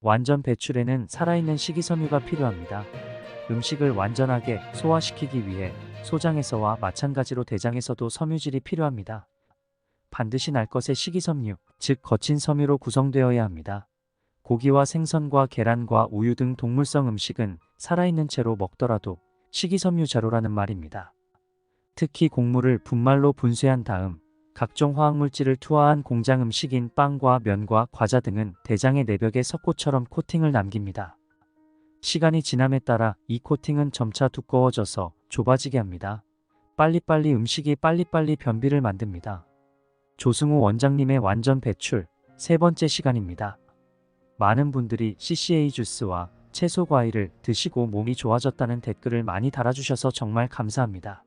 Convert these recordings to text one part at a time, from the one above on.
완전 배출에는 살아있는 식이섬유가 필요합니다. 음식을 완전하게 소화시키기 위해 소장에서와 마찬가지로 대장에서도 섬유질이 필요합니다. 반드시 날 것의 식이섬유, 즉 거친 섬유로 구성되어야 합니다. 고기와 생선과 계란과 우유 등 동물성 음식은 살아있는 채로 먹더라도 식이섬유 제로라는 말입니다. 특히 곡물을 분말로 분쇄한 다음 각종 화학물질을 투하한 공장 음식인 빵과 면과 과자 등은 대장의 내벽에 석고처럼 코팅을 남깁니다. 시간이 지남에 따라 이 코팅은 점차 두꺼워져서 좁아지게 합니다. 빨리빨리 음식이 빨리빨리 변비를 만듭니다. 조승우 원장님의 완전 배출 세 번째 시간입니다. 많은 분들이 CCA 주스와 채소 과일을 드시고 몸이 좋아졌다는 댓글을 많이 달아주셔서 정말 감사합니다.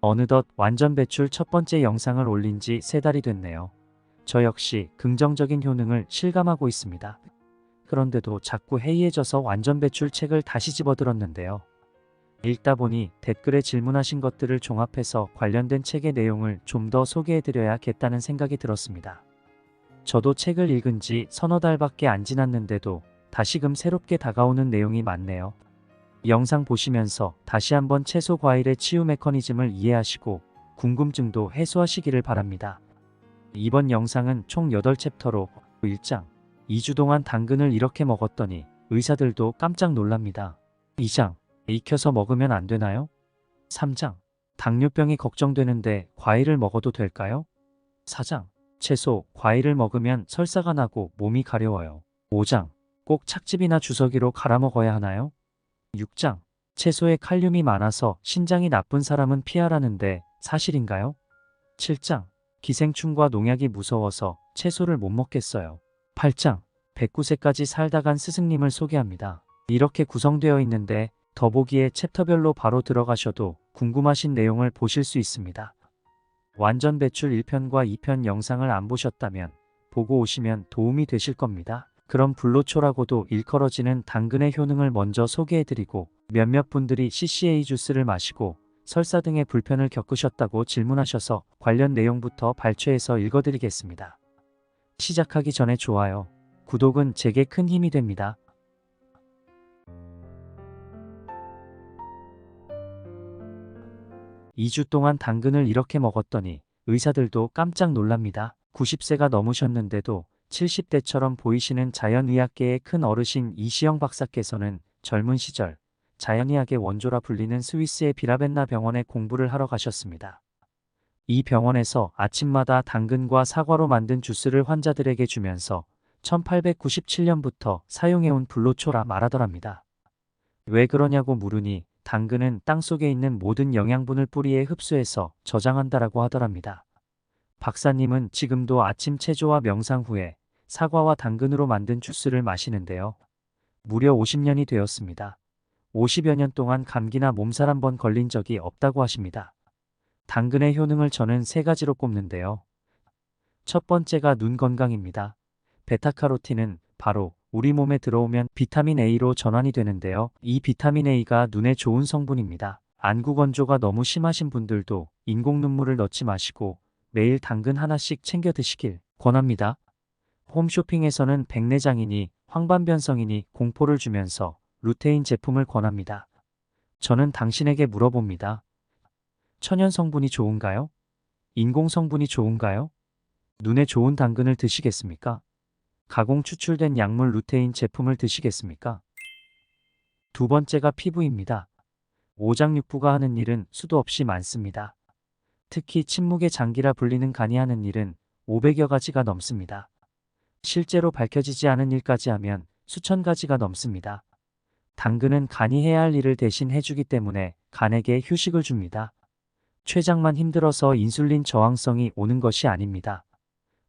어느덧 완전 배출 첫 번째 영상을 올린 지 3달이 됐네요. 저 역시 긍정적인 효능을 실감하고 있습니다. 그런데도 자꾸 해이해져서 완전 배출 책을 다시 집어들었는데요. 읽다 보니 댓글에 질문하신 것들을 종합해서 관련된 책의 내용을 좀 더 소개해드려야겠다는 생각이 들었습니다. 저도 책을 읽은 지 서너 달밖에 안 지났는데도 다시금 새롭게 다가오는 내용이 많네요. 영상 보시면서 다시 한번 채소 과일의 치유 메커니즘을 이해하시고 궁금증도 해소하시기를 바랍니다. 이번 영상은 총 8챕터로 1장 2주 동안 당근을 이렇게 먹었더니 의사들도 깜짝 놀랍니다. 2장 익혀서 먹으면 안 되나요? 3장 당뇨병이 걱정되는데 과일을 먹어도 될까요? 4장 채소, 과일을 먹으면 설사가 나고 몸이 가려워요. 5장 꼭 착즙이나 주석이로 갈아 먹어야 하나요? 6장 채소에 칼륨이 많아서 신장이 나쁜 사람은 피하라는데 사실인가요? 7장 기생충과 농약이 무서워서 채소를 못 먹겠어요. 8장 109세까지 살다 간 스승님을 소개합니다. 이렇게 구성되어 있는데 더보기에 챕터별로 바로 들어가셔도 궁금하신 내용을 보실 수 있습니다. 완전 배출 1편과 2편 영상을 안 보셨다면 보고 오시면 도움이 되실 겁니다. 그럼 불로초라고도 일컬어지는 당근의 효능을 먼저 소개해드리고 몇몇 분들이 CCA 주스를 마시고 설사 등의 불편을 겪으셨다고 질문하셔서 관련 내용부터 발췌해서 읽어드리겠습니다. 시작하기 전에 좋아요, 구독은 제게 큰 힘이 됩니다. 2주 동안 당근을 이렇게 먹었더니 의사들도 깜짝 놀랍니다. 90세가 넘으셨는데도 70대처럼 보이시는 자연의학계의 큰 어르신 이시영 박사께서는 젊은 시절 자연의학의 원조라 불리는 스위스의 비라벤나 병원에 공부를 하러 가셨습니다. 이 병원에서 아침마다 당근과 사과로 만든 주스를 환자들에게 주면서 1897년부터 사용해온 불로초라 말하더랍니다. 왜 그러냐고 물으니 당근은 땅속에 있는 모든 영양분을 뿌리에 흡수해서 저장한다라고 하더랍니다. 박사님은 지금도 아침 체조와 명상 후에 사과와 당근으로 만든 주스를 마시는데요. 무려 50년이 되었습니다. 50여 년 동안 감기나 몸살 한 번 걸린 적이 없다고 하십니다. 당근의 효능을 저는 3가지로 꼽는데요. 첫 번째가 눈 건강입니다. 베타카로틴은 바로 우리 몸에 들어오면 비타민 A로 전환이 되는데요. 이 비타민 A가 눈에 좋은 성분입니다. 안구 건조가 너무 심하신 분들도 인공 눈물을 넣지 마시고 매일 당근 하나씩 챙겨 드시길 권합니다. 홈쇼핑에서는 백내장이니 황반변성이니 공포를 주면서 루테인 제품을 권합니다. 저는 당신에게 물어봅니다. 천연 성분이 좋은가요? 인공 성분이 좋은가요? 눈에 좋은 당근을 드시겠습니까? 가공 추출된 약물 루테인 제품을 드시겠습니까? 두 번째가 피부입니다. 오장육부가 하는 일은 수도 없이 많습니다. 특히 침묵의 장기라 불리는 간이 하는 일은 500여 가지가 넘습니다. 실제로 밝혀지지 않은 일까지 하면 수천 가지가 넘습니다. 당근은 간이 해야 할 일을 대신 해주기 때문에 간에게 휴식을 줍니다. 췌장만 힘들어서 인슐린 저항성이 오는 것이 아닙니다.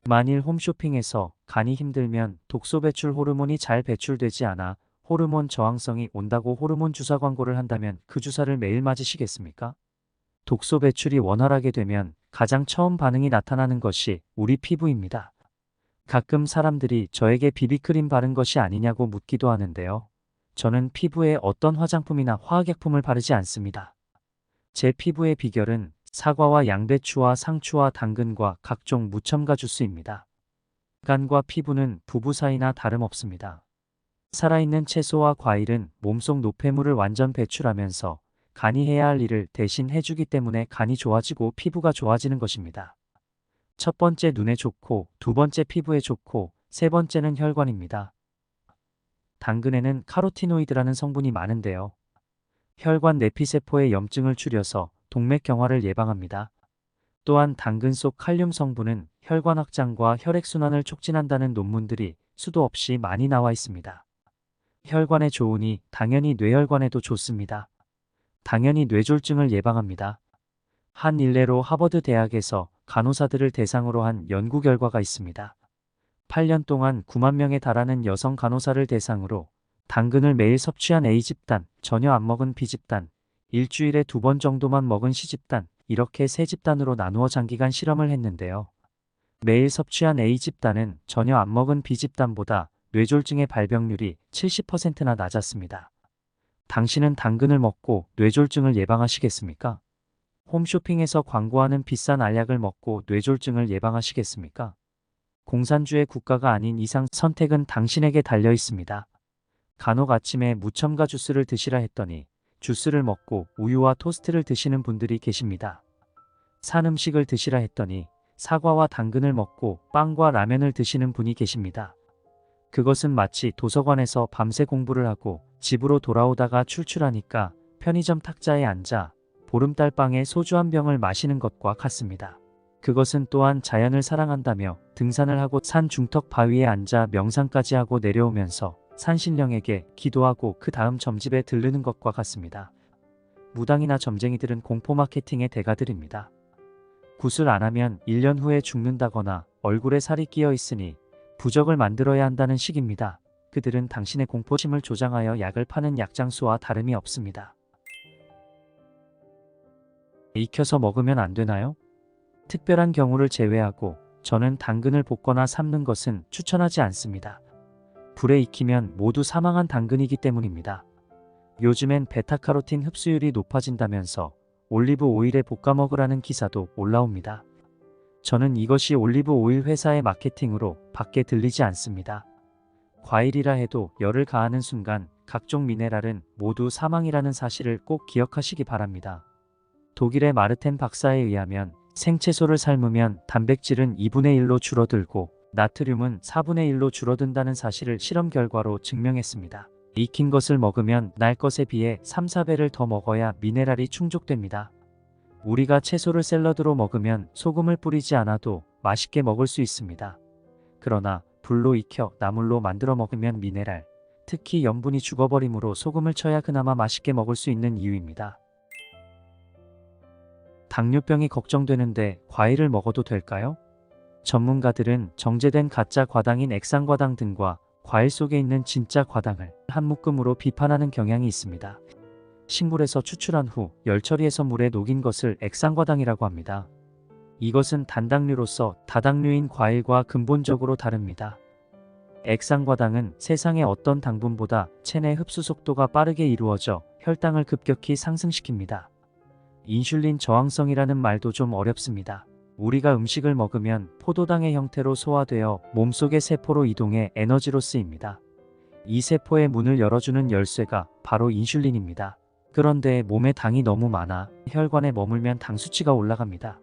만일 홈쇼핑에서 간이 힘들면 독소 배출 호르몬이 잘 배출되지 않아 호르몬 저항성이 온다고 호르몬 주사 광고를 한다면 그 주사를 매일 맞으시겠습니까? 독소 배출이 원활하게 되면 가장 처음 반응이 나타나는 것이 우리 피부입니다. 가끔 사람들이 저에게 비비크림 바른 것이 아니냐고 묻기도 하는데요. 저는 피부에 어떤 화장품이나 화학약품을 바르지 않습니다. 제 피부의 비결은 사과와 양배추와 상추와 당근과 각종 무첨가 주스입니다. 간과 피부는 부부 사이나 다름없습니다. 살아있는 채소와 과일은 몸속 노폐물을 완전 배출하면서 간이 해야 할 일을 대신 해주기 때문에 간이 좋아지고 피부가 좋아지는 것입니다. 첫 번째 눈에 좋고, 두 번째 피부에 좋고, 세 번째는 혈관입니다. 당근에는 카로티노이드라는 성분이 많은데요. 혈관 내피세포의 염증을 줄여서 동맥경화를 예방합니다. 또한 당근 속 칼륨 성분은 혈관 확장과 혈액순환을 촉진한다는 논문들이 수도 없이 많이 나와 있습니다. 혈관에 좋으니 당연히 뇌혈관에도 좋습니다. 당연히 뇌졸중을 예방합니다. 한 일례로 하버드 대학에서 간호사들을 대상으로 한 연구 결과가 있습니다. 8년 동안 9만 명에 달하는 여성 간호사를 대상으로 당근을 매일 섭취한 A집단, 전혀 안 먹은 B집단, 일주일에 2번 정도만 먹은 C집단, 이렇게 3집단으로 나누어 장기간 실험을 했는데요. 매일 섭취한 A집단은 전혀 안 먹은 B집단보다 뇌졸중의 발병률이 70%나 낮았습니다. 당신은 당근을 먹고 뇌졸중을 예방하시겠습니까? 홈쇼핑에서 광고하는 비싼 알약을 먹고 뇌졸중을 예방하시겠습니까? 공산주의 국가가 아닌 이상 선택은 당신에게 달려 있습니다. 간혹 아침에 무첨가 주스를 드시라 했더니 주스를 먹고 우유와 토스트를 드시는 분들이 계십니다. 산 음식을 드시라 했더니 사과와 당근을 먹고 빵과 라면을 드시는 분이 계십니다. 그것은 마치 도서관에서 밤새 공부를 하고 집으로 돌아오다가 출출하니까 편의점 탁자에 앉아 보름달방에 소주 한 병을 마시는 것과 같습니다. 그것은 또한 자연을 사랑한다며 등산을 하고 산 중턱 바위에 앉아 명상까지 하고 내려오면서 산신령에게 기도하고 그 다음 점집에 들르는 것과 같습니다. 무당이나 점쟁이들은 공포 마케팅의 대가들입니다. 굿을 안 하면 1년 후에 죽는다거나 얼굴에 살이 끼어 있으니 부적을 만들어야 한다는 식입니다. 그들은 당신의 공포심을 조장하여 약을 파는 약장수와 다름이 없습니다. 익혀서 먹으면 안 되나요? 특별한 경우를 제외하고 저는 당근을 볶거나 삶는 것은 추천하지 않습니다. 불에 익히면 모두 사망한 당근이기 때문입니다. 요즘엔 베타카로틴 흡수율이 높아진다면서 올리브 오일에 볶아 먹으라는 기사도 올라옵니다. 저는 이것이 올리브 오일 회사의 마케팅으로 밖에 들리지 않습니다. 과일이라 해도 열을 가하는 순간 각종 미네랄은 모두 사망이라는 사실을 꼭 기억하시기 바랍니다. 독일의 마르텐 박사에 의하면 생채소를 삶으면 단백질은 2분의 1로 줄어들고 나트륨은 4분의 1로 줄어든다는 사실을 실험 결과로 증명했습니다. 익힌 것을 먹으면 날 것에 비해 3, 4배를 더 먹어야 미네랄이 충족됩니다. 우리가 채소를 샐러드로 먹으면 소금을 뿌리지 않아도 맛있게 먹을 수 있습니다. 그러나 불로 익혀 나물로 만들어 먹으면 미네랄, 특히 염분이 죽어버리므로 소금을 쳐야 그나마 맛있게 먹을 수 있는 이유입니다. 당뇨병이 걱정되는데 과일을 먹어도 될까요? 전문가들은 정제된 가짜 과당인 액상과당 등과 과일 속에 있는 진짜 과당을 한 묶음으로 비판하는 경향이 있습니다. 식물에서 추출한 후 열 처리해서 물에 녹인 것을 액상과당이라고 합니다. 이것은 단당류로서 다당류인 과일과 근본적으로 다릅니다. 액상과당은 세상의 어떤 당분보다 체내 흡수 속도가 빠르게 이루어져 혈당을 급격히 상승시킵니다. 인슐린 저항성이라는 말도 좀 어렵습니다. 우리가 음식을 먹으면 포도당의 형태로 소화되어 몸속의 세포로 이동해 에너지로 쓰입니다. 이 세포의 문을 열어주는 열쇠가 바로 인슐린입니다. 그런데 몸에 당이 너무 많아 혈관에 머물면 당 수치가 올라갑니다.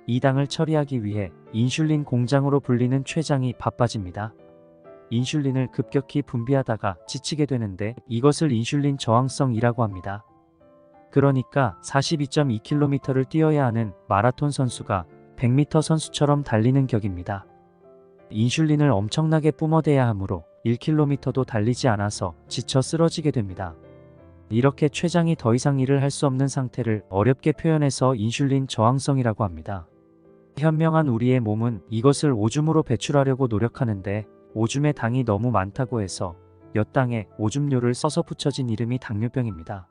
이 당을 처리하기 위해 인슐린 공장으로 불리는 췌장이 바빠집니다. 인슐린을 급격히 분비하다가 지치게 되는데 이것을 인슐린 저항성이라고 합니다. 그러니까 42.2km를 뛰어야 하는 마라톤 선수가 100m 선수처럼 달리는 격입니다. 인슐린을 엄청나게 뿜어대야 하므로 1km도 달리지 않아서 지쳐 쓰러지게 됩니다. 이렇게 췌장이 더 이상 일을 할 수 없는 상태를 어렵게 표현해서 인슐린 저항성이라고 합니다. 현명한 우리의 몸은 이것을 오줌으로 배출하려고 노력하는데 오줌에 당이 너무 많다고 해서 엿당에 오줌료를 써서 붙여진 이름이 당뇨병입니다.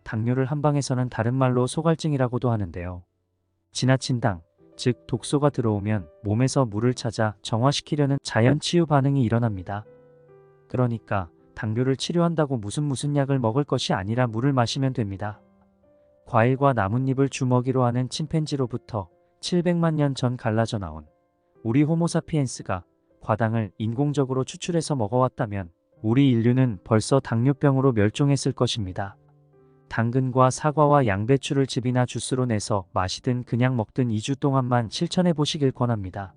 당뇨를 한방에서는 다른 말로 소갈증이라고도 하는데요. 지나친 당, 즉 독소가 들어오면 몸에서 물을 찾아 정화시키려는 자연 치유 반응이 일어납니다. 그러니까 당뇨를 치료한다고 무슨 약을 먹을 것이 아니라 물을 마시면 됩니다. 과일과 나뭇잎을 주먹이로 하는 침팬지로부터 700만 년 전 갈라져 나온 우리 호모사피엔스가 과당을 인공적으로 추출해서 먹어왔다면 우리 인류는 벌써 당뇨병으로 멸종했을 것입니다. 당근과 사과와 양배추를 즙이나 주스로 내서 마시든 그냥 먹든 2주 동안만 실천해 보시길 권합니다.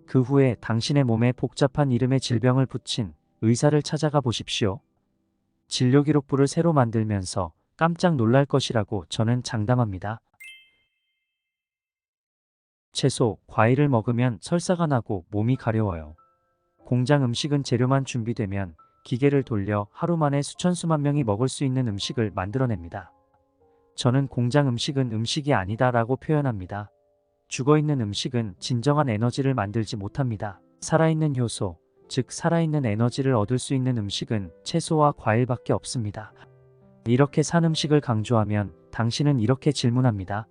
그 후에 당신의 몸에 복잡한 이름의 질병을 붙인 의사를 찾아가 보십시오. 진료기록부를 새로 만들면서 깜짝 놀랄 것이라고 저는 장담합니다. 채소, 과일을 먹으면 설사가 나고 몸이 가려워요. 공장 음식은 재료만 준비되면 기계를 돌려 하루 만에 수천 수만 명이 먹을 수 있는 음식을 만들어냅니다. 저는 공장 음식은 음식이 아니다라고 표현합니다. 죽어있는 음식은 진정한 에너지를 만들지 못합니다. 살아있는 효소, 즉 살아있는 에너지를 얻을 수 있는 음식은 채소와 과일밖에 없습니다. 이렇게 산 음식을 강조하면 당신은 이렇게 질문합니다.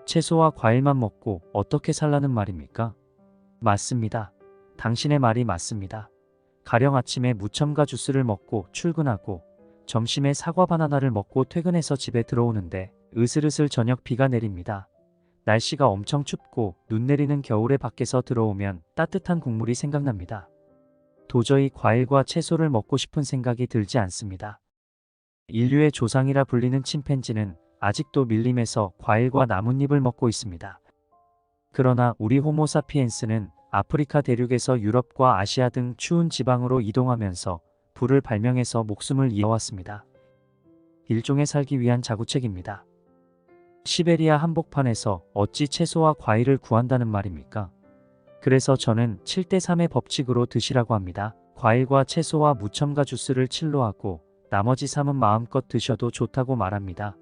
채소와 과일만 먹고 어떻게 살라는 말입니까? 맞습니다. 당신의 말이 맞습니다. 가령 아침에 무첨가 주스를 먹고 출근하고 점심에 사과 바나나를 먹고 퇴근해서 집에 들어오는데 으슬으슬 저녁 비가 내립니다. 날씨가 엄청 춥고 눈 내리는 겨울에 밖에서 들어오면 따뜻한 국물이 생각납니다. 도저히 과일과 채소를 먹고 싶은 생각이 들지 않습니다. 인류의 조상이라 불리는 침팬지는 아직도 밀림에서 과일과 나뭇잎을 먹고 있습니다. 그러나 우리 호모사피엔스는 아프리카 대륙에서 유럽과 아시아 등 추운 지방으로 이동하면서 불을 발명해서 목숨을 이어왔습니다. 일종의 살기 위한 자구책입니다. 시베리아 한복판에서 어찌 채소와 과일을 구한다는 말입니까? 그래서 저는 7대3의 법칙으로 드시라고 합니다. 과일과 채소와 무첨가 주스를 칠로하고 나머지 3은 마음껏 드셔도 좋다고 말합니다.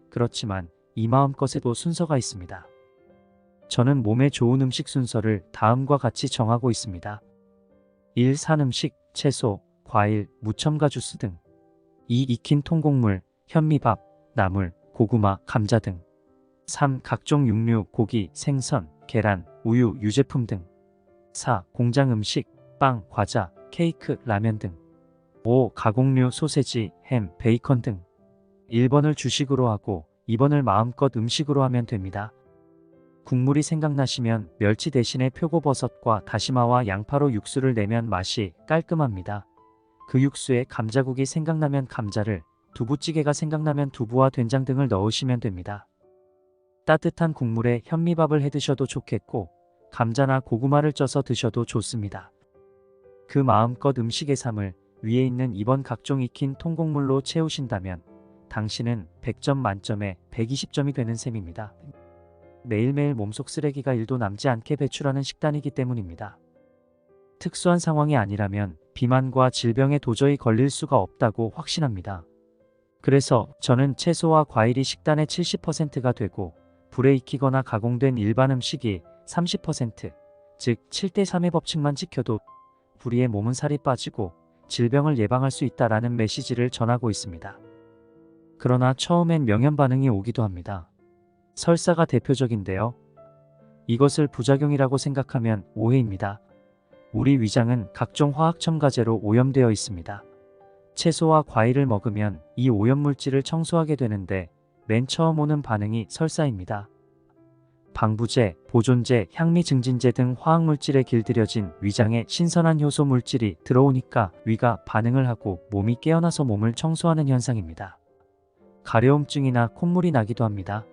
그렇지만 이 마음껏에도 순서가 있습니다. 저는 몸에 좋은 음식 순서를 다음과 같이 정하고 있습니다. 1. 산 음식, 채소, 과일, 무첨가 주스 등. 2. 익힌 통곡물, 현미밥, 나물, 고구마, 감자 등. 3. 각종 육류, 고기, 생선, 계란, 우유, 유제품 등. 4. 공장 음식, 빵, 과자, 케이크, 라면 등. 5. 가공류, 소세지, 햄, 베이컨 등. 1번을 주식으로 하고 2번을 마음껏 음식으로 하면 됩니다. 국물이 생각나시면 멸치 대신에 표고버섯과 다시마와 양파로 육수를 내면 맛이 깔끔합니다. 그 육수에 감자국이 생각나면 감자를, 두부찌개가 생각나면 두부와 된장 등을 넣으시면 됩니다. 따뜻한 국물에 현미밥을 해 드셔도 좋겠고 감자나 고구마를 쪄서 드셔도 좋습니다. 그 마음껏 음식의 삶을 위에 있는 2번 각종 익힌 통곡물로 채우신다면 당신은 100점 만점에 120점이 되는 셈입니다. 매일매일 몸속 쓰레기가 1도 남지 않게 배출하는 식단이기 때문입니다. 특수한 상황이 아니라면 비만과 질병에 도저히 걸릴 수가 없다고 확신합니다. 그래서 저는 채소와 과일이 식단의 70%가 되고 불에 익히거나 가공된 일반 음식이 30%, 즉 7대3의 법칙만 지켜도 우리의 몸은 살이 빠지고 질병을 예방할 수 있다라는 메시지를 전하고 있습니다. 그러나 처음엔 명현 반응이 오기도 합니다. 설사가 대표적인데요. 이것을 부작용이라고 생각하면 오해입니다. 우리 위장은 각종 화학 첨가제로 오염되어 있습니다. 채소와 과일을 먹으면 이 오염물질을 청소하게 되는데 맨 처음 오는 반응이 설사입니다. 방부제, 보존제, 향미 증진제 등 화학물질에 길들여진 위장에 신선한 효소 물질이 들어오니까 위가 반응을 하고 몸이 깨어나서 몸을 청소하는 현상입니다. 가려움증이나 콧물이 나기도 합니다.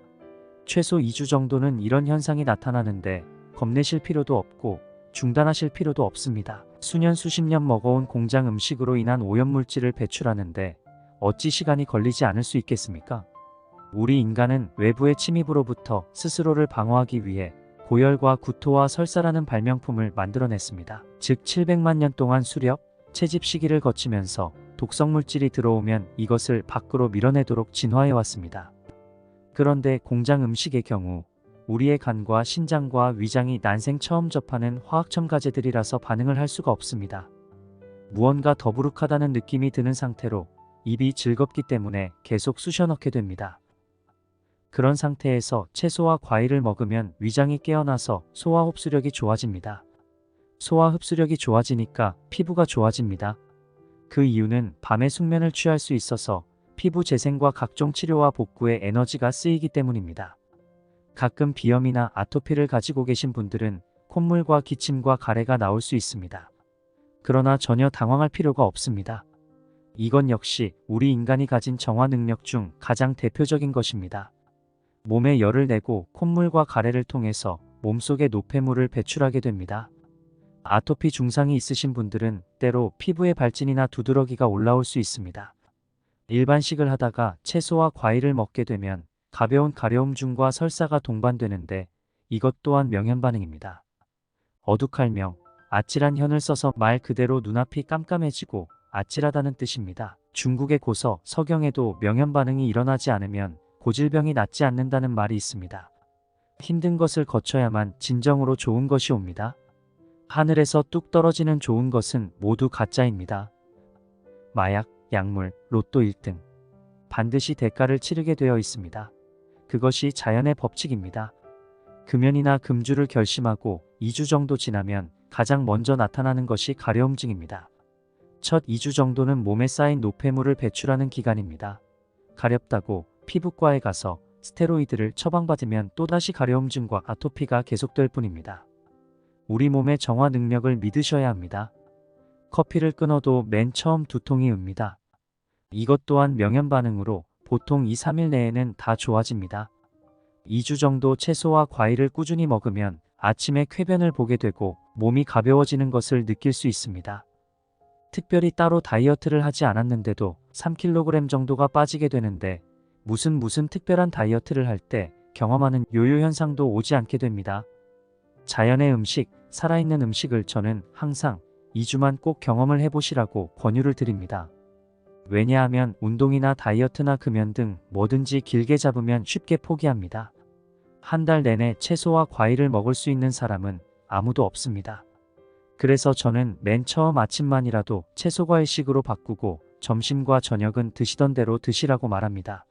최소 2주 정도는 이런 현상이 나타나는데 겁내실 필요도 없고 중단하실 필요도 없습니다. 수년 수십 년 먹어온 공장 음식으로 인한 오염물질을 배출하는데 어찌 시간이 걸리지 않을 수 있겠습니까? 우리 인간은 외부의 침입으로부터 스스로를 방어하기 위해 고열과 구토와 설사라는 발명품을 만들어냈습니다. 즉 700만 년 동안 수렵, 채집 시기를 거치면서 독성물질이 들어오면 이것을 밖으로 밀어내도록 진화해왔습니다. 그런데 공장 음식의 경우 우리의 간과 신장과 위장이 난생 처음 접하는 화학첨가제들이라서 반응을 할 수가 없습니다. 무언가 더부룩하다는 느낌이 드는 상태로 입이 즐겁기 때문에 계속 쑤셔 넣게 됩니다. 그런 상태에서 채소와 과일을 먹으면 위장이 깨어나서 소화 흡수력이 좋아집니다. 소화 흡수력이 좋아지니까 피부가 좋아집니다. 그 이유는 밤에 숙면을 취할 수 있어서 피부 재생과 각종 치료와 복구에 에너지가 쓰이기 때문입니다. 가끔 비염이나 아토피를 가지고 계신 분들은 콧물과 기침과 가래가 나올 수 있습니다. 그러나 전혀 당황할 필요가 없습니다. 이건 역시 우리 인간이 가진 정화 능력 중 가장 대표적인 것입니다. 몸에 열을 내고 콧물과 가래를 통해서 몸속의 노폐물을 배출하게 됩니다. 아토피 증상이 있으신 분들은 때로 피부에 발진이나 두드러기가 올라올 수 있습니다. 일반식을 하다가 채소와 과일을 먹게 되면 가벼운 가려움증과 설사가 동반되는데 이것 또한 명현 반응입니다. 어둑할명, 아찔한 현을 써서 말 그대로 눈앞이 깜깜해지고 아찔하다는 뜻입니다. 중국의 고서, 서경에도 명현 반응이 일어나지 않으면 고질병이 낫지 않는다는 말이 있습니다. 힘든 것을 거쳐야만 진정으로 좋은 것이 옵니다. 하늘에서 뚝 떨어지는 좋은 것은 모두 가짜입니다. 마약, 약물, 로또 1등. 반드시 대가를 치르게 되어 있습니다. 그것이 자연의 법칙입니다. 금연이나 금주를 결심하고 2주 정도 지나면 가장 먼저 나타나는 것이 가려움증입니다. 첫 2주 정도는 몸에 쌓인 노폐물을 배출하는 기간입니다. 가렵다고 피부과에 가서 스테로이드를 처방받으면 또다시 가려움증과 아토피가 계속될 뿐입니다. 우리 몸의 정화 능력을 믿으셔야 합니다. 커피를 끊어도 맨 처음 두통이 옵니다. 이것 또한 명현 반응으로 보통 2-3일 내에는 다 좋아집니다. 2주 정도 채소와 과일을 꾸준히 먹으면 아침에 쾌변을 보게 되고 몸이 가벼워지는 것을 느낄 수 있습니다. 특별히 따로 다이어트를 하지 않았는데도 3kg 정도가 빠지게 되는데 무슨 특별한 다이어트를 할 때 경험하는 요요 현상도 오지 않게 됩니다. 자연의 음식, 살아있는 음식을 저는 항상 2주만 꼭 경험을 해보시라고 권유를 드립니다. 왜냐하면 운동이나 다이어트나 금연 등 뭐든지 길게 잡으면 쉽게 포기합니다. 한 달 내내 채소와 과일을 먹을 수 있는 사람은 아무도 없습니다. 그래서 저는 맨 처음 아침만이라도 채소과일식으로 바꾸고 점심과 저녁은 드시던 대로 드시라고 말합니다.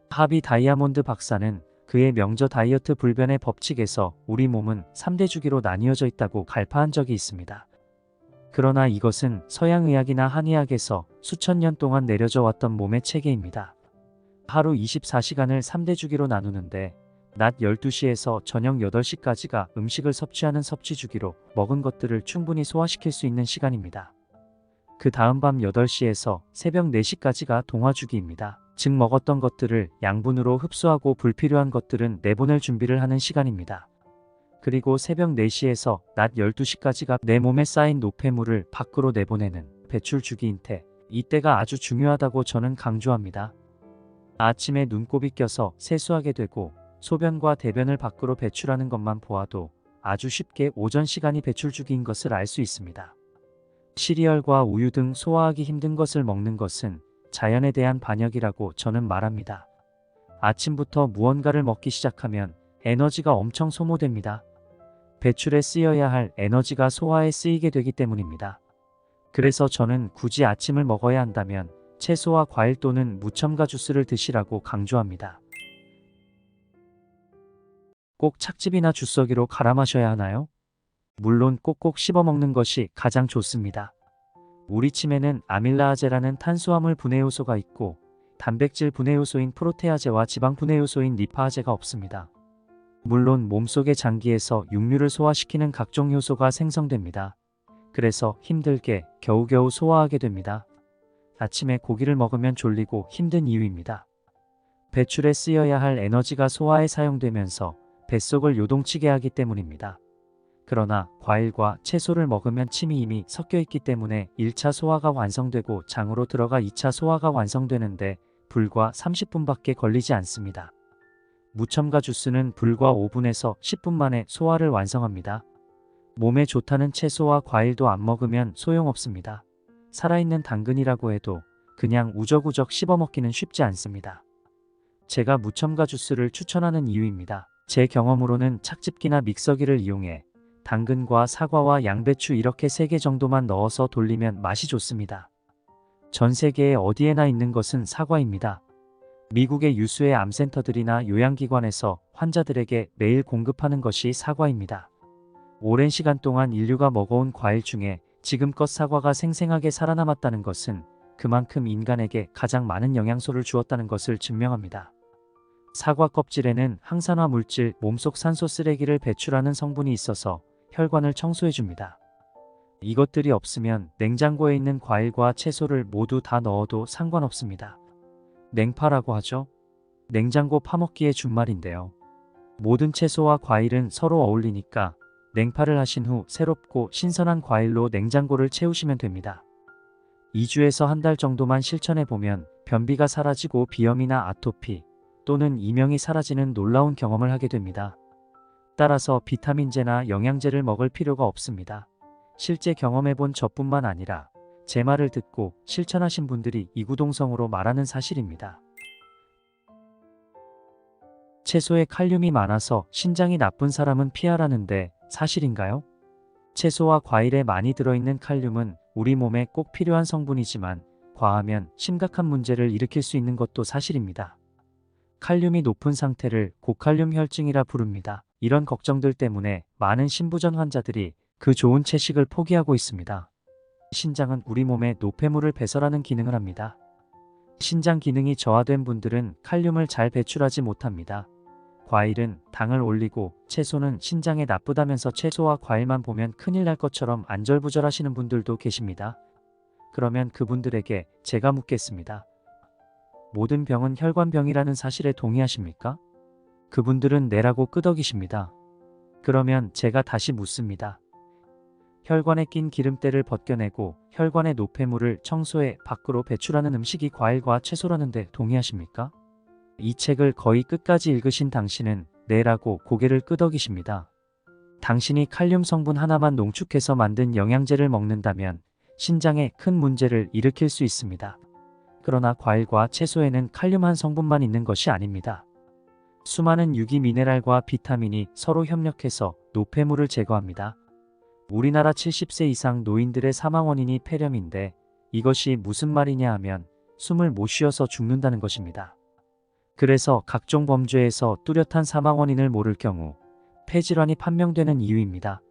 하비 다이아몬드 박사는 그의 명저 다이어트 불변의 법칙에서 우리 몸은 3대 주기로 나뉘어져 있다고 갈파한 적이 있습니다. 그러나 이것은 서양의학이나 한의학에서 수천 년 동안 내려져 왔던 몸의 체계입니다. 하루 24시간을 3대 주기로 나누는데 낮 12시에서 저녁 8시까지가 음식을 섭취하는 섭취 주기로 먹은 것들을 충분히 소화시킬 수 있는 시간입니다. 그 다음 밤 8시에서 새벽 4시까지가 동화 주기입니다. 즉 먹었던 것들을 양분으로 흡수하고 불필요한 것들은 내보낼 준비를 하는 시간입니다. 그리고 새벽 4시에서 낮 12시까지가 내 몸에 쌓인 노폐물을 밖으로 내보내는 배출 주기인 테, 이때가 아주 중요하다고 저는 강조합니다. 아침에 눈곱이 껴서 세수하게 되고 소변과 대변을 밖으로 배출하는 것만 보아도 아주 쉽게 오전 시간이 배출 주기인 것을 알 수 있습니다. 시리얼과 우유 등 소화하기 힘든 것을 먹는 것은 자연에 대한 반역이라고 저는 말합니다. 아침부터 무언가를 먹기 시작하면 에너지가 엄청 소모됩니다. 배출에 쓰여야 할 에너지가 소화에 쓰이게 되기 때문입니다. 그래서 저는 굳이 아침을 먹어야 한다면 채소와 과일 또는 무첨가 주스를 드시라고 강조합니다. 꼭 착즙이나 주석이로 갈아 마셔야 하나요? 물론 꼭꼭 씹어 먹는 것이 가장 좋습니다. 우리 침에는 아밀라아제라는 탄수화물 분해 요소가 있고 단백질 분해 요소인 프로테아제와 지방 분해 요소인 리파아제가 없습니다. 물론 몸속의 장기에서 육류를 소화시키는 각종 효소가 생성됩니다. 그래서 힘들게 겨우겨우 소화하게 됩니다. 아침에 고기를 먹으면 졸리고 힘든 이유입니다. 배출에 쓰여야 할 에너지가 소화에 사용되면서 뱃속을 요동치게 하기 때문입니다. 그러나 과일과 채소를 먹으면 침이 이미 섞여 있기 때문에 1차 소화가 완성되고 장으로 들어가 2차 소화가 완성되는데 불과 30분밖에 걸리지 않습니다. 무첨가 주스는 불과 5분에서 10분 만에 소화를 완성합니다. 몸에 좋다는 채소와 과일도 안 먹으면 소용없습니다. 살아있는 당근이라고 해도 그냥 우적우적 씹어먹기는 쉽지 않습니다. 제가 무첨가 주스를 추천하는 이유입니다. 제 경험으로는 착즙기나 믹서기를 이용해 당근과 사과와 양배추 이렇게 3개 정도만 넣어서 돌리면 맛이 좋습니다. 전 세계에 어디에나 있는 것은 사과입니다. 미국의 유수의 암센터들이나 요양기관에서 환자들에게 매일 공급하는 것이 사과입니다. 오랜 시간 동안 인류가 먹어온 과일 중에 지금껏 사과가 생생하게 살아남았다는 것은 그만큼 인간에게 가장 많은 영양소를 주었다는 것을 증명합니다. 사과 껍질에는 항산화 물질, 몸속 산소 쓰레기를 배출하는 성분이 있어서 혈관을 청소해줍니다. 이것들이 없으면 냉장고에 있는 과일과 채소를 모두 다 넣어도 상관없습니다. 냉파라고 하죠. 냉장고 파먹기의 준말인데요. 모든 채소와 과일은 서로 어울리니까 냉파를 하신 후 새롭고 신선한 과일로 냉장고를 채우시면 됩니다. 2주에서 한 달 정도만 실천해보면 변비가 사라지고 비염이나 아토피 또는 이명이 사라지는 놀라운 경험을 하게 됩니다. 따라서 비타민제나 영양제를 먹을 필요가 없습니다. 실제 경험해본 저뿐만 아니라 제 말을 듣고 실천하신 분들이 이구동성으로 말하는 사실입니다. 채소에 칼륨이 많아서 신장이 나쁜 사람은 피하라는데 사실인가요? 채소와 과일에 많이 들어있는 칼륨은 우리 몸에 꼭 필요한 성분이지만 과하면 심각한 문제를 일으킬 수 있는 것도 사실입니다. 칼륨이 높은 상태를 고칼륨 혈증이라 부릅니다. 이런 걱정들 때문에 많은 신부전 환자들이 그 좋은 채식을 포기하고 있습니다. 신장은 우리 몸에 노폐물을 배설하는 기능을 합니다. 신장 기능이 저하된 분들은 칼륨을 잘 배출하지 못합니다. 과일은 당을 올리고 채소는 신장에 나쁘다면서 채소와 과일만 보면 큰일 날 것처럼 안절부절하시는 분들도 계십니다. 그러면 그분들에게 제가 묻겠습니다. 모든 병은 혈관병이라는 사실에 동의하십니까? 그분들은 네라고 끄덕이십니다. 그러면 제가 다시 묻습니다. 혈관에 낀 기름때를 벗겨내고 혈관의 노폐물을 청소해 밖으로 배출하는 음식이 과일과 채소라는데 동의하십니까? 이 책을 거의 끝까지 읽으신 당신은 네라고 고개를 끄덕이십니다. 당신이 칼륨 성분 하나만 농축해서 만든 영양제를 먹는다면 신장에 큰 문제를 일으킬 수 있습니다. 그러나 과일과 채소에는 칼륨 한 성분만 있는 것이 아닙니다. 수많은 유기 미네랄과 비타민이 서로 협력해서 노폐물을 제거합니다. 우리나라 70세 이상 노인들의 사망 원인이 폐렴인데 이것이 무슨 말이냐 하면 숨을 못 쉬어서 죽는다는 것입니다. 그래서 각종 범죄에서 뚜렷한 사망 원인을 모를 경우 폐질환이 판명되는 이유입니다.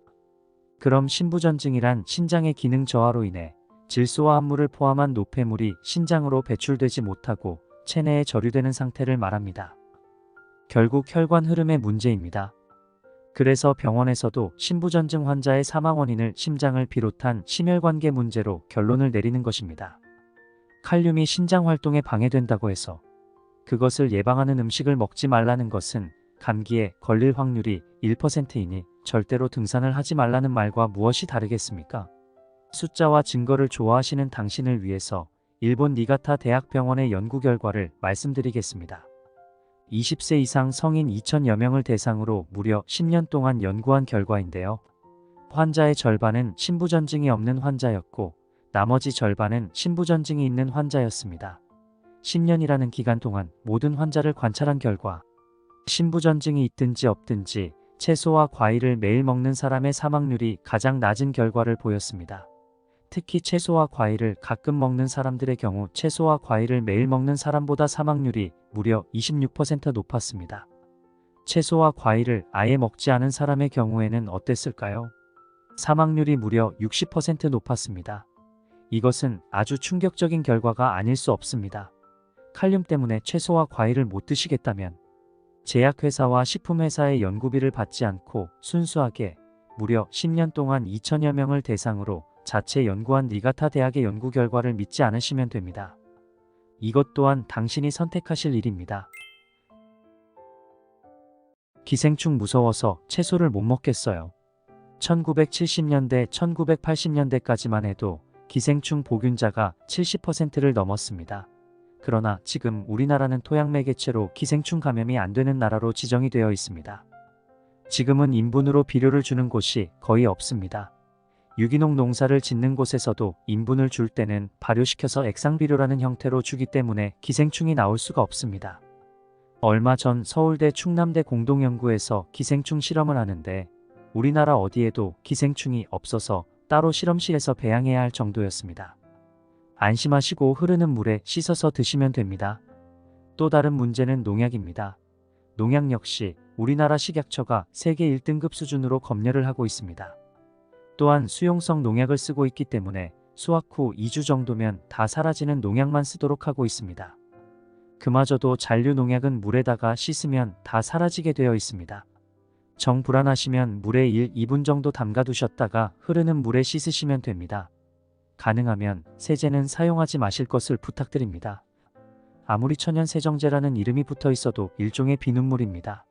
그럼 신부전증이란 신장의 기능 저하로 인해 질소와 함물을 포함한 노폐물이 신장으로 배출되지 못하고 체내에 저류되는 상태를 말합니다. 결국 혈관 흐름의 문제입니다. 그래서 병원에서도 신부전증 환자의 사망 원인을 심장을 비롯한 심혈관계 문제로 결론을 내리는 것입니다. 칼륨이 신장 활동에 방해된다고 해서 그것을 예방하는 음식을 먹지 말라는 것은 감기에 걸릴 확률이 1%이니 절대로 등산을 하지 말라는 말과 무엇이 다르겠습니까? 숫자와 증거를 좋아하시는 당신을 위해서 일본 니가타 대학병원의 연구 결과를 말씀드리겠습니다. 20세 이상 성인 2,000여 명을 대상으로 무려 10년 동안 연구한 결과인데요. 환자의 절반은 신부전증이 없는 환자였고 나머지 절반은 신부전증이 있는 환자였습니다. 10년이라는 기간 동안 모든 환자를 관찰한 결과 신부전증이 있든지 없든지 채소와 과일을 매일 먹는 사람의 사망률이 가장 낮은 결과를 보였습니다. 특히 채소와 과일을 가끔 먹는 사람들의 경우 채소와 과일을 매일 먹는 사람보다 사망률이 무려 26% 높았습니다. 채소와 과일을 아예 먹지 않은 사람의 경우에는 어땠을까요? 사망률이 무려 60% 높았습니다. 이것은 아주 충격적인 결과가 아닐 수 없습니다. 칼륨 때문에 채소와 과일을 못 드시겠다면 제약회사와 식품회사의 연구비를 받지 않고 순수하게 무려 10년 동안 2,000여 명을 대상으로 자체 연구한 니가타 대학의 연구 결과를 믿지 않으시면 됩니다. 이것 또한 당신이 선택하실 일입니다. 기생충 무서워서 채소를 못 먹겠어요. 1970년대, 1980년대까지만 해도 기생충 보균자가 70%를 넘었습니다. 그러나 지금 우리나라는 토양매개체로 기생충 감염이 안 되는 나라로 지정이 되어 있습니다. 지금은 인분으로 비료를 주는 곳이 거의 없습니다. 유기농 농사를 짓는 곳에서도 인분을 줄 때는 발효시켜서 액상비료라는 형태로 주기 때문에 기생충이 나올 수가 없습니다. 얼마 전 서울대 충남대 공동연구에서 기생충 실험을 하는데 우리나라 어디에도 기생충이 없어서 따로 실험실에서 배양해야 할 정도였습니다. 안심하시고 흐르는 물에 씻어서 드시면 됩니다. 또 다른 문제는 농약입니다. 농약 역시 우리나라 식약처가 세계 1등급 수준으로 검열을 하고 있습니다. 또한 수용성 농약을 쓰고 있기 때문에 수확 후 2주 정도면 다 사라지는 농약만 쓰도록 하고 있습니다. 그마저도 잔류 농약은 물에다가 씻으면 다 사라지게 되어 있습니다. 정 불안하시면 물에 1, 2분 정도 담가두셨다가 흐르는 물에 씻으시면 됩니다. 가능하면 세제는 사용하지 마실 것을 부탁드립니다. 아무리 천연세정제라는 이름이 붙어 있어도 일종의 비눗물입니다.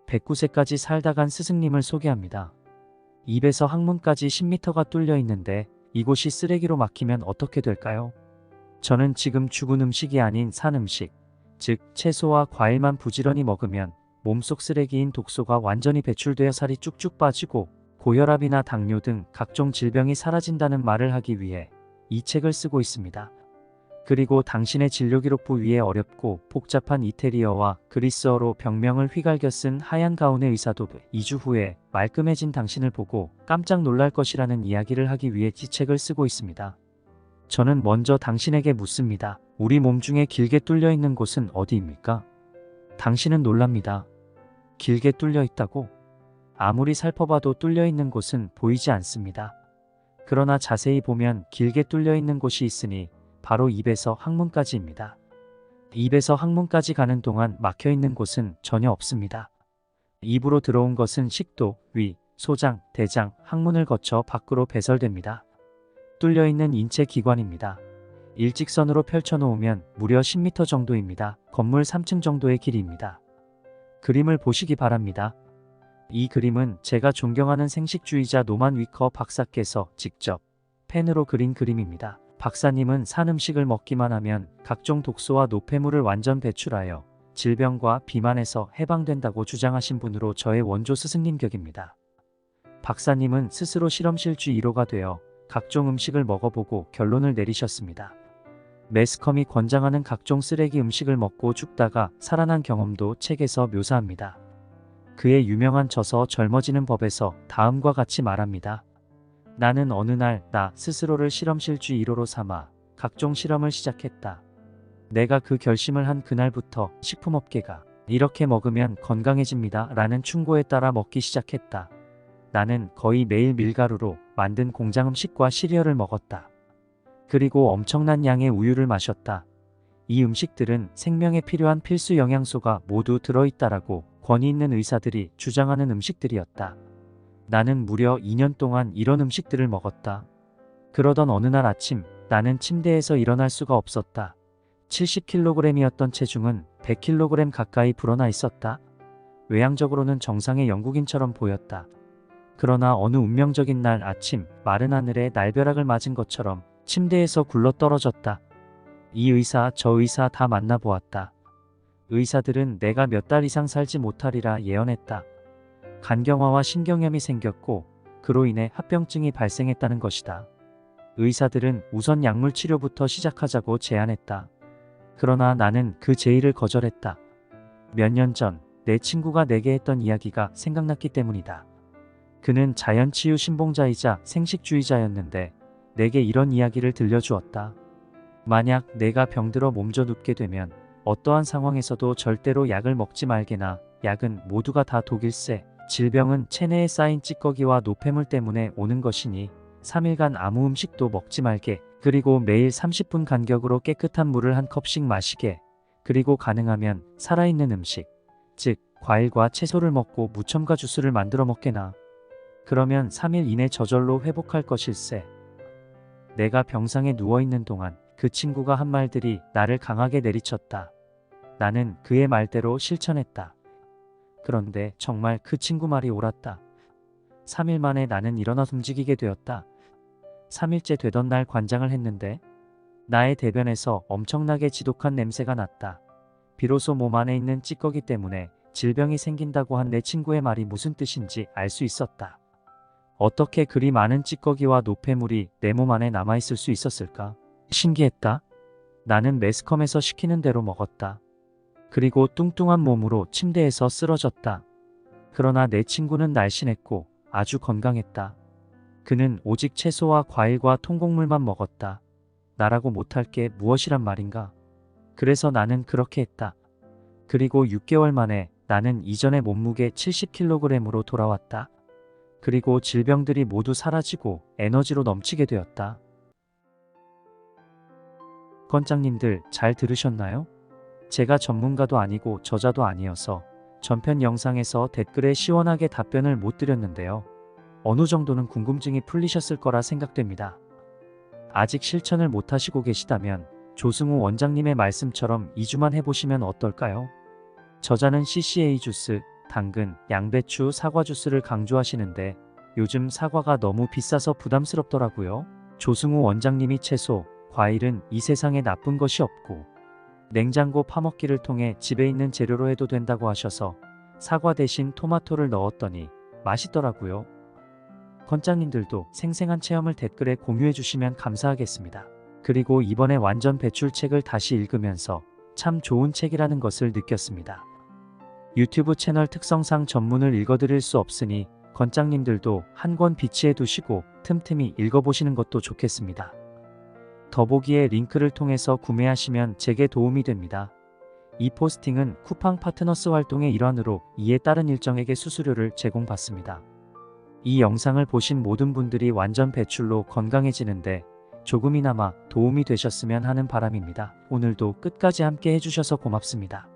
109세까지 살다 간 스승님을 소개합니다. 입에서 항문까지 10m가 뚫려 있는데 이곳이 쓰레기로 막히면 어떻게 될까요? 저는 지금 죽은 음식이 아닌 산 음식, 즉 채소와 과일만 부지런히 먹으면 몸속 쓰레기인 독소가 완전히 배출되어 살이 쭉쭉 빠지고 고혈압이나 당뇨 등 각종 질병이 사라진다는 말을 하기 위해 이 책을 쓰고 있습니다. 그리고 당신의 진료기록부 위에 어렵고 복잡한 이태리어와 그리스어로 병명을 휘갈겨 쓴 하얀 가운의 의사도 2주 후에 말끔해진 당신을 보고 깜짝 놀랄 것이라는 이야기를 하기 위해 이 책을 쓰고 있습니다. 저는 먼저 당신에게 묻습니다. 우리 몸 중에 길게 뚫려 있는 곳은 어디입니까? 당신은 놀랍니다. 길게 뚫려 있다고? 아무리 살펴봐도 뚫려 있는 곳은 보이지 않습니다. 그러나 자세히 보면 길게 뚫려 있는 곳이 있으니 바로 입에서 항문까지입니다. 입에서 항문까지 가는 동안 막혀 있는 곳은 전혀 없습니다. 입으로 들어온 것은 식도, 위, 소장, 대장, 항문을 거쳐 밖으로 배설됩니다. 뚫려 있는 인체 기관입니다. 일직선으로 펼쳐놓으면 무려 10m 정도입니다. 건물 3층 정도의 길이입니다. 그림을 보시기 바랍니다. 이 그림은 제가 존경하는 생식주의자 노만 위커 박사께서 직접 펜으로 그린 그림입니다. 박사님은 산 음식을 먹기만 하면 각종 독소와 노폐물을 완전 배출하여 질병과 비만에서 해방된다고 주장하신 분으로 저의 원조 스승님 격입니다. 박사님은 스스로 실험실주 1호가 되어 각종 음식을 먹어보고 결론을 내리셨습니다. 매스컴이 권장하는 각종 쓰레기 음식을 먹고 죽다가 살아난 경험도 책에서 묘사합니다. 그의 유명한 저서 젊어지는 법에서 다음과 같이 말합니다. 나는 어느 날 나 스스로를 실험실주 1호로 삼아 각종 실험을 시작했다. 내가 그 결심을 한 그날부터 식품업계가 이렇게 먹으면 건강해집니다 라는 충고에 따라 먹기 시작했다. 나는 거의 매일 밀가루로 만든 공장 음식과 시리얼을 먹었다. 그리고 엄청난 양의 우유를 마셨다. 이 음식들은 생명에 필요한 필수 영양소가 모두 들어있다라고 권위 있는 의사들이 주장하는 음식들이었다. 나는 무려 2년 동안 이런 음식들을 먹었다. 그러던 어느 날 아침 나는 침대에서 일어날 수가 없었다. 70kg이었던 체중은 100kg 가까이 불어나 있었다. 외향적으로는 정상의 영국인처럼 보였다. 그러나 어느 운명적인 날 아침 마른 하늘에 날벼락을 맞은 것처럼 침대에서 굴러 떨어졌다. 이 의사 저 의사 다 만나보았다. 의사들은 내가 몇 달 이상 살지 못하리라 예언했다. 간경화와 신경염이 생겼고 그로 인해 합병증이 발생했다는 것이다. 의사들은 우선 약물 치료부터 시작하자고 제안했다. 그러나 나는 그 제의를 거절했다. 몇 년 전 내 친구가 내게 했던 이야기가 생각났기 때문이다. 그는 자연치유 신봉자이자 생식주의자였는데 내게 이런 이야기를 들려주었다. 만약 내가 병들어 몸져 눕게 되면 어떠한 상황에서도 절대로 약을 먹지 말게나 약은 모두가 다 독일세. 질병은 체내에 쌓인 찌꺼기와 노폐물 때문에 오는 것이니 3일간 아무 음식도 먹지 말게. 그리고 매일 30분 간격으로 깨끗한 물을 한 컵씩 마시게. 그리고 가능하면 살아있는 음식, 즉 과일과 채소를 먹고 무첨가 주스를 만들어 먹게나. 그러면 3일 이내 저절로 회복할 것일세. 내가 병상에 누워있는 동안 그 친구가 한 말들이 나를 강하게 내리쳤다. 나는 그의 말대로 실천했다. 그런데 정말 그 친구 말이 옳았다. 3일 만에 나는 일어나 움직이게 되었다. 3일째 되던 날 관장을 했는데 나의 대변에서 엄청나게 지독한 냄새가 났다. 비로소 몸 안에 있는 찌꺼기 때문에 질병이 생긴다고 한 내 친구의 말이 무슨 뜻인지 알 수 있었다. 어떻게 그리 많은 찌꺼기와 노폐물이 내 몸 안에 남아있을 수 있었을까? 신기했다. 나는 매스컴에서 시키는 대로 먹었다. 그리고 뚱뚱한 몸으로 침대에서 쓰러졌다. 그러나 내 친구는 날씬했고 아주 건강했다. 그는 오직 채소와 과일과 통곡물만 먹었다. 나라고 못할 게 무엇이란 말인가? 그래서 나는 그렇게 했다. 그리고 6개월 만에 나는 이전의 몸무게 70kg으로 돌아왔다. 그리고 질병들이 모두 사라지고 에너지로 넘치게 되었다. 건장님들 잘 들으셨나요? 제가 전문가도 아니고 저자도 아니어서 전편 영상에서 댓글에 시원하게 답변을 못 드렸는데요. 어느 정도는 궁금증이 풀리셨을 거라 생각됩니다. 아직 실천을 못 하시고 계시다면 조승우 원장님의 말씀처럼 2주만 해보시면 어떨까요? 저자는 CCA 주스, 당근, 양배추, 사과 주스를 강조하시는데 요즘 사과가 너무 비싸서 부담스럽더라고요. 조승우 원장님이 채소, 과일은 이 세상에 나쁜 것이 없고 냉장고 파먹기를 통해 집에 있는 재료로 해도 된다고 하셔서 사과 대신 토마토를 넣었더니 맛있더라고요. 건장님들도 생생한 체험을 댓글에 공유해 주시면 감사하겠습니다. 그리고 이번에 완전 배출책을 다시 읽으면서 참 좋은 책이라는 것을 느꼈습니다. 유튜브 채널 특성상 전문을 읽어드릴 수 없으니 건장님들도 한 권 비치해 두시고 틈틈이 읽어보시는 것도 좋겠습니다. 더보기에 링크를 통해서 구매하시면 제게 도움이 됩니다. 이 포스팅은 쿠팡 파트너스 활동의 일환으로 이에 따른 일정에게 수수료를 제공받습니다. 이 영상을 보신 모든 분들이 완전 배출로 건강해지는데 조금이나마 도움이 되셨으면 하는 바람입니다. 오늘도 끝까지 함께 해주셔서 고맙습니다.